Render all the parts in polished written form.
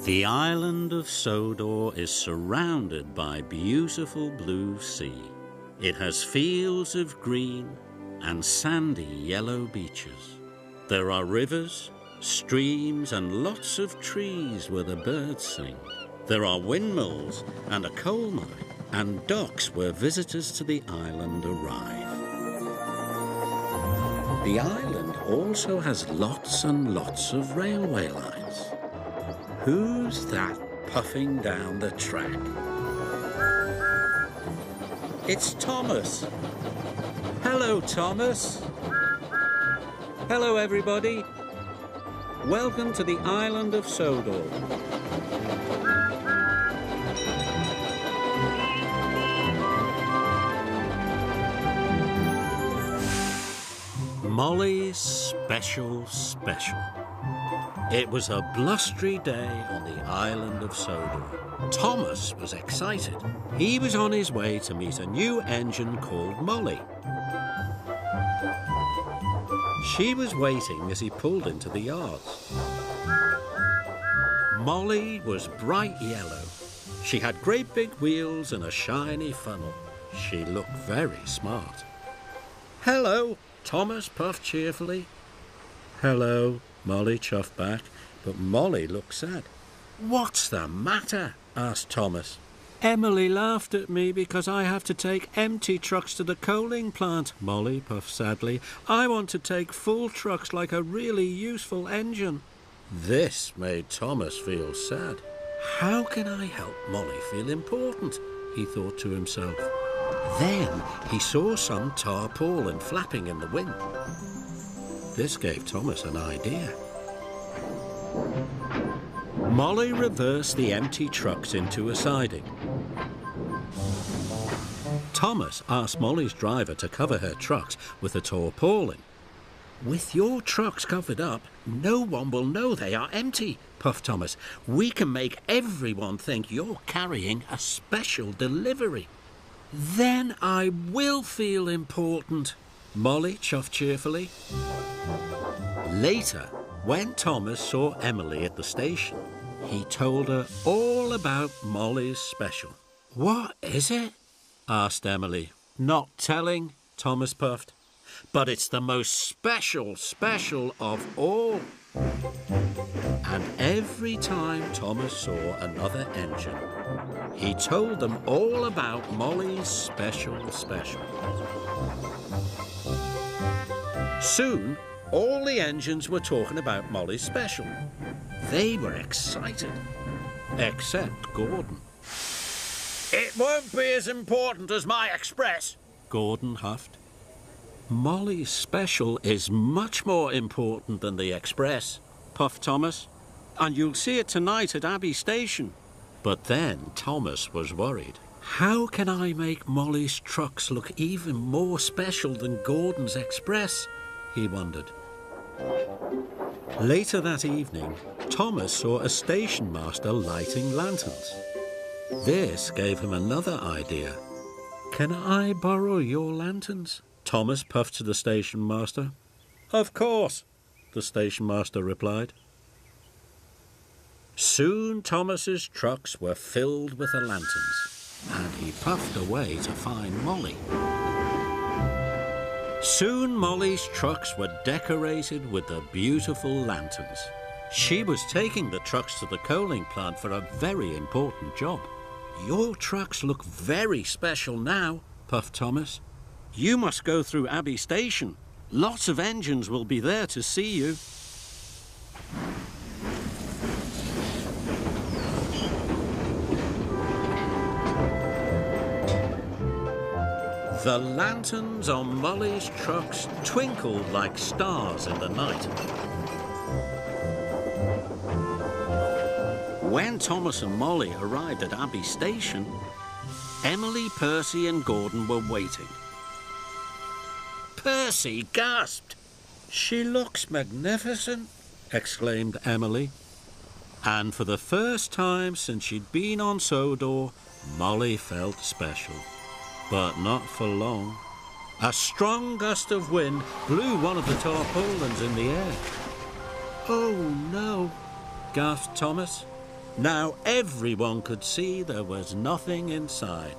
The island of Sodor is surrounded by beautiful blue sea. It has fields of green and sandy yellow beaches. There are rivers, streams and lots of trees where the birds sing. There are windmills and a coal mine and docks where visitors to the island arrive. The island also has lots and lots of railway lines. Who's that puffing down the track? It's Thomas. Hello, Thomas. Hello, everybody. Welcome to the island of Sodor. Molly's special. It was a blustery day on the island of Sodor. Thomas was excited. He was on his way to meet a new engine called Molly. She was waiting as he pulled into the yards. Molly was bright yellow. She had great big wheels and a shiny funnel. She looked very smart. Hello, Thomas puffed cheerfully. Hello, Molly chuffed back, but Molly looked sad. What's the matter? Asked Thomas. Emily laughed at me because I have to take empty trucks to the coaling plant, Molly puffed sadly. I want to take full trucks like a really useful engine. This made Thomas feel sad. How can I help Molly feel important? He thought to himself. Then he saw some tarpaulin flapping in the wind. This gave Thomas an idea. Molly reversed the empty trucks into a siding. Thomas asked Molly's driver to cover her trucks with a tarpaulin. With your trucks covered up, no one will know they are empty, puffed Thomas. We can make everyone think you're carrying a special delivery. Then I will feel important, Molly chuffed cheerfully. Later, when Thomas saw Emily at the station, he told her all about Molly's special. What is it? Asked Emily. Not telling, Thomas puffed. But it's the most special of all. And every time Thomas saw another engine, he told them all about Molly's special. Soon, all the engines were talking about Molly's special. They were excited, except Gordon. It won't be as important as my express, Gordon huffed. Molly's special is much more important than the express, puffed Thomas. And you'll see it tonight at Abbey Station. But then Thomas was worried. How can I make Molly's trucks look even more special than Gordon's express? He wondered. Later that evening, Thomas saw a station master lighting lanterns. This gave him another idea. Can I borrow your lanterns? Thomas puffed to the station master. Of course, the station master replied. Soon Thomas's trucks were filled with the lanterns, and he puffed away to find Molly. Soon Molly's trucks were decorated with the beautiful lanterns. She was taking the trucks to the coaling plant for a very important job. Your trucks look very special now, puffed Thomas. You must go through Abbey Station. Lots of engines will be there to see you. The lanterns on Molly's trucks twinkled like stars in the night. When Thomas and Molly arrived at Abbey Station, Emily, Percy and Gordon were waiting. Percy gasped. She looks magnificent, exclaimed Emily. And for the first time since she'd been on Sodor, Molly felt special. But not for long. A strong gust of wind blew one of the tarpaulins in the air. Oh no, gasped Thomas. Now everyone could see there was nothing inside.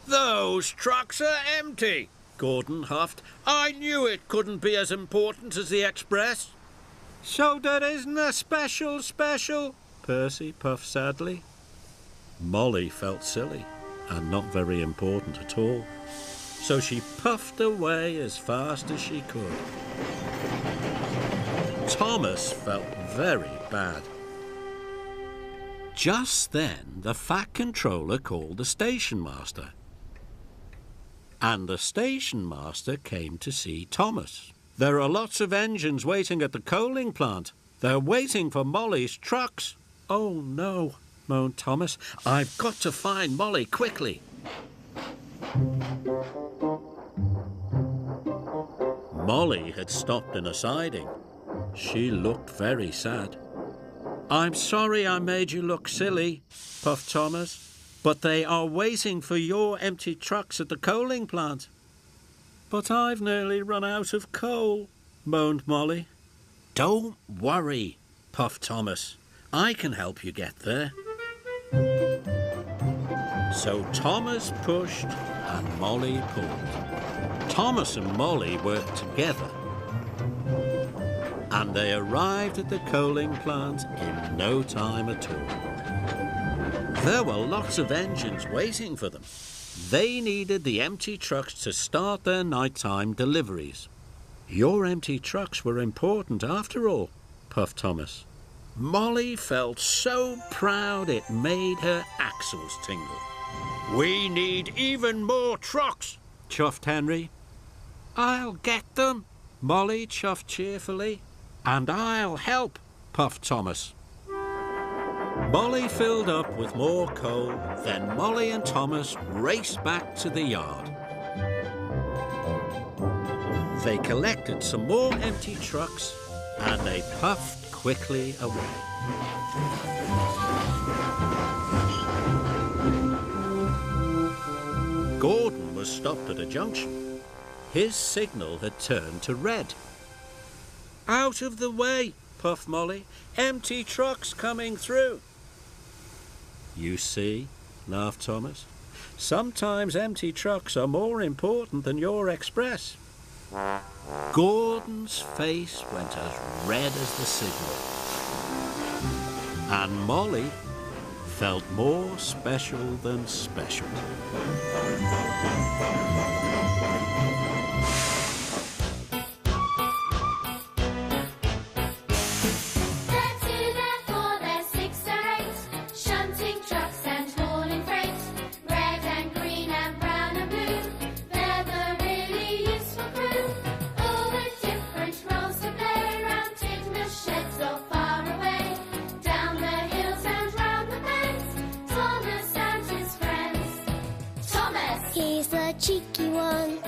"Those trucks are empty," Gordon huffed. "I knew it couldn't be as important as the express." "So there isn't a special, Percy puffed sadly. Molly felt silly and not very important at all, so she puffed away as fast as she could. Thomas felt very bad. Just then the Fat Controller called the station master. And the station master came to see Thomas. "There are lots of engines waiting at the coaling plant. They're waiting for Molly's trucks." "Oh no," moaned Thomas. "I've got to find Molly quickly." Molly had stopped in a siding. She looked very sad. "I'm sorry I made you look silly," puffed Thomas, "but they are waiting for your empty trucks at the coaling plant." "But I've nearly run out of coal," moaned Molly. "Don't worry," puffed Thomas. "I can help you get there." So Thomas pushed and Molly pulled. Thomas and Molly worked together, and they arrived at the coaling plant in no time at all. There were lots of engines waiting for them. They needed the empty trucks to start their nighttime deliveries. "Your empty trucks were important after all," puffed Thomas. Molly felt so proud it made her axles tingle. "We need even more trucks," chuffed Henry. "I'll get them," Molly chuffed cheerfully. "And I'll help," puffed Thomas. Molly filled up with more coal, then Molly and Thomas raced back to the yard. They collected some more empty trucks and they puffed quickly away. Gordon was stopped at a junction. His signal had turned to red. "Out of the way," puffed Molly. "Empty trucks coming through." "You see," laughed Thomas, "sometimes empty trucks are more important than your express." Gordon's face went as red as the signal. And Molly felt more special than special. He's the cheeky one.